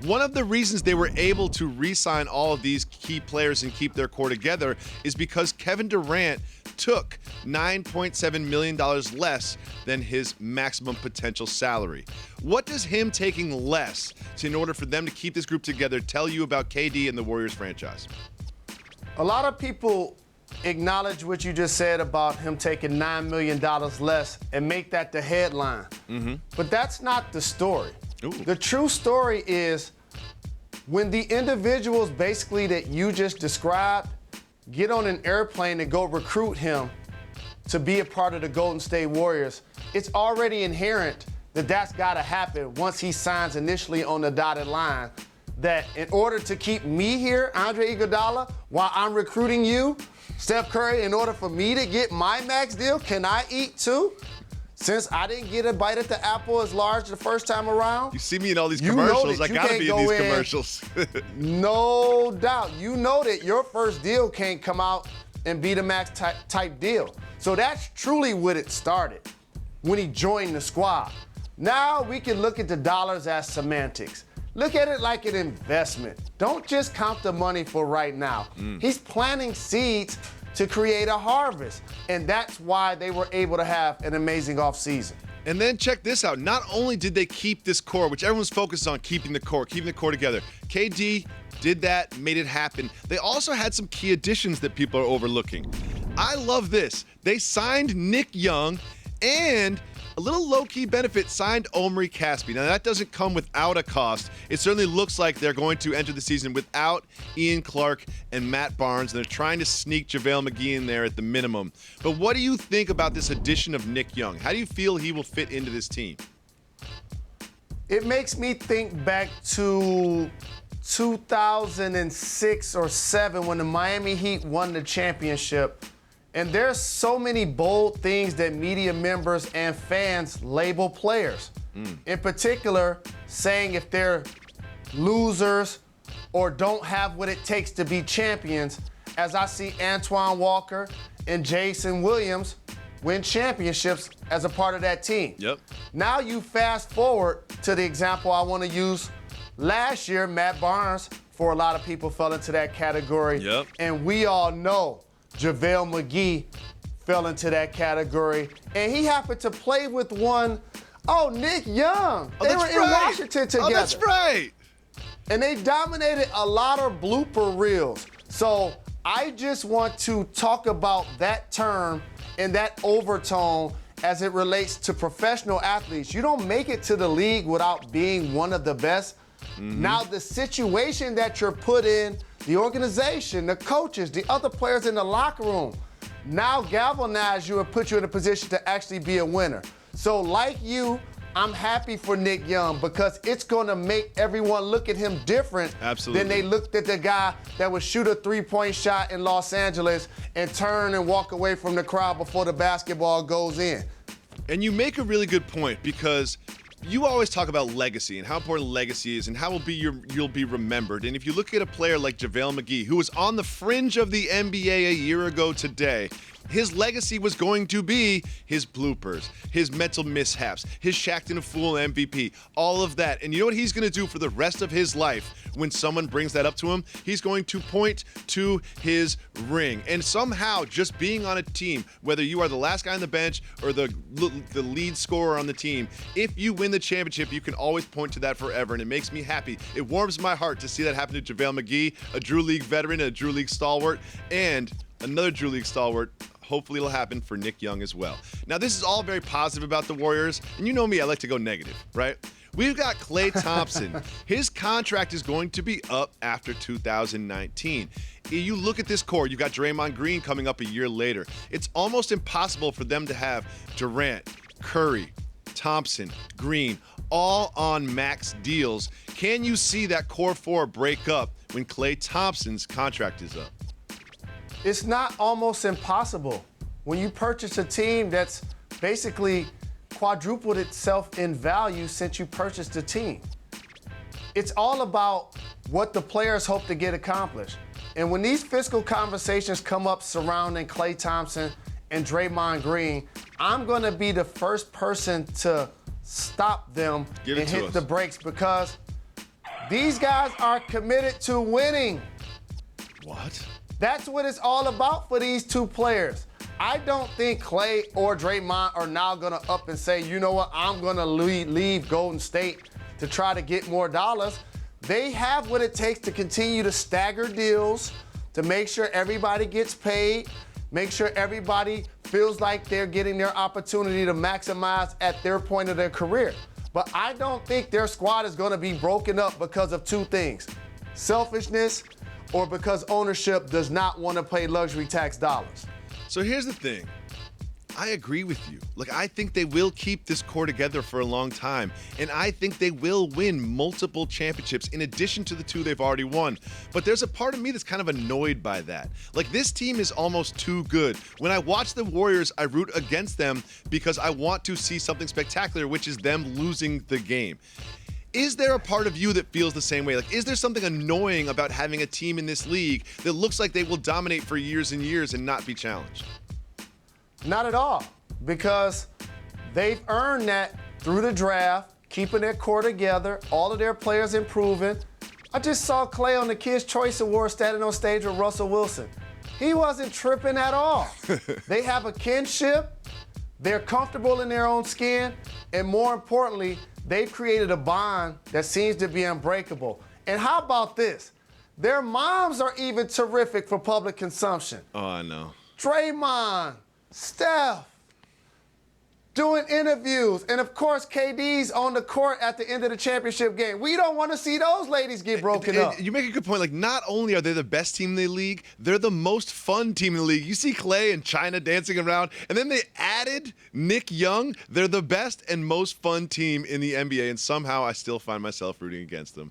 One of the reasons they were able to re-sign all of these key players and keep their core together is because Kevin Durant took $9.7 million less than his maximum potential salary. What does him taking less in order for them to keep this group together tell you about KD and the Warriors franchise? A lot of people acknowledge what you just said about him taking $9 million less and make that the headline. But that's not the story. Ooh. The true story is when the individuals basically that you just described get on an airplane and go recruit him to be a part of the Golden State Warriors, it's already inherent that that's got to happen once he signs initially on the dotted line. That in order to keep me here, Andre Iguodala, while I'm recruiting you, Steph Curry, in order for me to get my max deal, can I eat too? Since I didn't get a bite at the apple as large the first time around. You see me in all these commercials. I gotta be in these commercials. No doubt. You know that your first deal can't come out and be the max type deal. So that's truly what it started when he joined the squad. Now we can look at the dollars as semantics. Look at it like an investment. Don't just count the money for right now. He's planting seeds to create a harvest. And that's why they were able to have an amazing offseason. And then check this out. Not only did they keep this core, which everyone's focused on, keeping the core together. KD did that, made it happen. They also had some key additions that people are overlooking. I love this. They signed Nick Young and a little low-key benefit, signed Omri Caspi. Now, that doesn't come without a cost. It certainly looks like they're going to enter the season without Ian Clark and Matt Barnes, and they're trying to sneak JaVale McGee in there at the minimum. But what do you think about this addition of Nick Young? How do you feel he will fit into this team? It makes me think back to 2006 or 7 when the Miami Heat won the championship. And there's so many bold things that media members and fans label players. In particular, saying if they're losers or don't have what it takes to be champions, as I see Antoine Walker and Jason Williams win championships as a part of that team. Yep. Now you fast forward to the example I want to use. Last year, Matt Barnes, for a lot of people, fell into that category. Yep. And we all know JaVale McGee fell into that category. And he happened to play with Nick Young. They were in Washington together. Oh, that's right. And they dominated a lot of blooper reels. So I just want to talk about that term and that overtone as it relates to professional athletes. You don't make it to the league without being one of the best. Now, the situation that you're put in, the organization, the coaches, the other players in the locker room, now galvanize you and put you in a position to actually be a winner. So like you, I'm happy for Nick Young because it's going to make everyone look at him different than they looked at the guy that would shoot a three-point shot in Los Angeles and turn and walk away from the crowd before the basketball goes in. And you make a really good point because you always talk about legacy and how important legacy is and how you'll be remembered. And if you look at a player like JaVale McGee, who was on the fringe of the NBA a year ago today, his legacy was going to be his bloopers, his mental mishaps, his Shaqtin' a Fool MVP, all of that. And you know what he's going to do for the rest of his life when someone brings that up to him? He's going to point to his ring. And somehow, just being on a team, whether you are the last guy on the bench or the lead scorer on the team, if you win the championship, you can always point to that forever. And it makes me happy. It warms my heart to see that happen to JaVale McGee, a Drew League veteran, a Drew League stalwart, and another Drew League stalwart. Hopefully it'll happen for Nick Young as well. Now, this is all very positive about the Warriors, and you know me, I like to go negative, right? We've got Klay Thompson. His contract is going to be up after 2019. You look at this core, you've got Draymond Green coming up a year later. It's almost impossible for them to have Durant, Curry, Thompson, Green, all on max deals. Can you see that core four break up when Klay Thompson's contract is up? It's not almost impossible. When you purchase a team that's basically quadrupled itself in value since you purchased the team. It's all about what the players hope to get accomplished. And when these fiscal conversations come up surrounding Klay Thompson and Draymond Green, I'm going to be the first person to stop them and hit the brakes because These guys are committed to winning. What? That's what it's all about for these two players. I don't think Klay or Draymond are now going to up and say, you know what, I'm going to leave Golden State to try to get more dollars. They have what it takes to continue to stagger deals, to make sure everybody gets paid, make sure everybody feels like they're getting their opportunity to maximize at their point of their career. But I don't think their squad is going to be broken up because of two things: selfishness, or because ownership does not want to pay luxury tax dollars. So here's the thing. I agree with you. Look, I think they will keep this core together for a long time, and I think they will win multiple championships in addition to the two they've already won. But there's a part of me that's kind of annoyed by that. Like, this team is almost too good. When I watch the Warriors, I root against them because I want to see something spectacular, which is them losing the game. Is there a part of you that feels the same way? Like, is there something annoying about having a team in this league that looks like they will dominate for years and years and not be challenged? Not at all, because they've earned that through the draft, keeping their core together, all of their players improving. I just saw Klay on the Kids' Choice Award standing on stage with Russell Wilson. He wasn't tripping at all. They have a kinship, they're comfortable in their own skin, and more importantly, they've created a bond that seems to be unbreakable. And how about this? Their moms are even terrific for public consumption. Oh, I know. Draymond, Steph, doing interviews, and of course, KD's on the court at the end of the championship game. We don't want to see those ladies get broken up. You make a good point. Like, not only are they the best team in the league, they're the most fun team in the league. You see Klay and China dancing around, and then they added Nick Young. They're the best and most fun team in the NBA, and somehow I still find myself rooting against them.